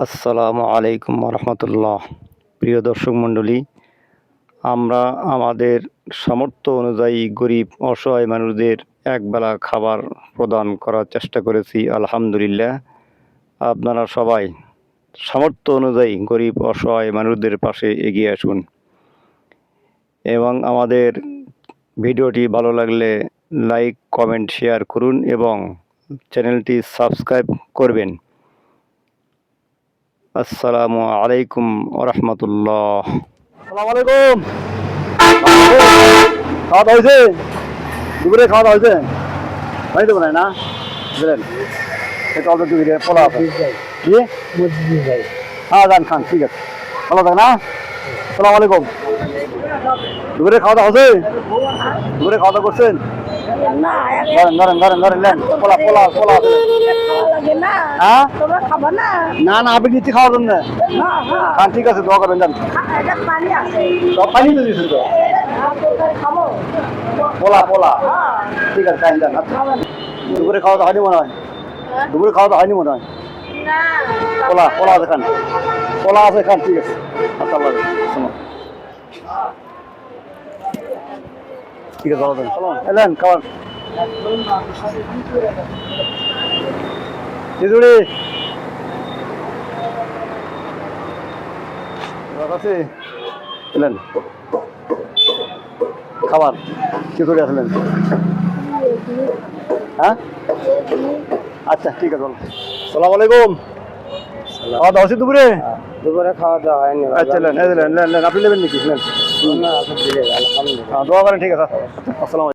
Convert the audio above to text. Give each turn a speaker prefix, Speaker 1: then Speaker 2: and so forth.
Speaker 1: আসসালামু আলাইকুম রহমতুল্লাহ। প্রিয় দর্শক মণ্ডলী, আমরা আমাদের সামর্থ্য অনুযায়ী গরিব অসহায় মানুষদের একবেলা খাবার প্রদান করার চেষ্টা করেছি। আলহামদুলিল্লাহ, আপনারা সবাই সামর্থ্য অনুযায়ী গরিব অসহায় মানুষদের পাশে এগিয়ে আসুন এবং আমাদের ভিডিওটি ভালো লাগলে লাইক, কমেন্ট, শেয়ার করুন এবং চ্যানেলটি সাবস্ক্রাইব করবেন। আসসালামু আলাইকুম রহমতুল্লাহ।
Speaker 2: আসসালামু আলাইকুম। খাওয়া দাওয়া হয়েছে? দুপুরে খাওয়া দাওয়া হয়েছে? হয়তো মনে হয় না, বুঝলেন? এটা অল্প দুপুরে পোলা আছে কি হ্যাঁ যান খান, ঠিক আছে, ভালো থাক না। আসসালামু আলাইকুম। দুপুরে খাওয়া দাওয়া হয়েছে? দুপুরে খাওয়া দাওয়া করছেন? ধরেন ধরেন ধরেন নেন, পোলা পোলা পোলা আছে। হ্যাঁ না না, আপনি নিচ্ছি খাওয়ার জন্য খান, ঠিক আছে, দোয়া করবেন, যান। সব পানি তো দিয়েছেন তো, পোলা পোলা, ঠিক আছে, খান যান। আচ্ছা, দুপুরে খাওয়া দাওয়া হয়নি মনে হয়? দুপুরে খাওয়া দাওয়া হয়নি মনে হয়? পোলা পোলা আছে খান, পোলা আছে খান, ঠিক আছে। আচ্ছা, আল্লাহ শোনো, ঠিক আছে, ভালো থাকেন, এলেন খাওয়ান। খিচুড়ি আছে, এলেন খাবার, খিচুড়ি আসলেন। হ্যাঁ আচ্ছা, ঠিক আছে, বলো। সালাম আলাইকুম। খাওয়া দাওয়া হচ্ছে দুপুরে?
Speaker 3: দুপুরে খাওয়া দাওয়া হয়নি।
Speaker 2: আচ্ছা, নেন নেন নেন নেন, আপনি নেবেন নাকি? নেন, দোয়া করেন, ঠিক আছে। আসসালাম।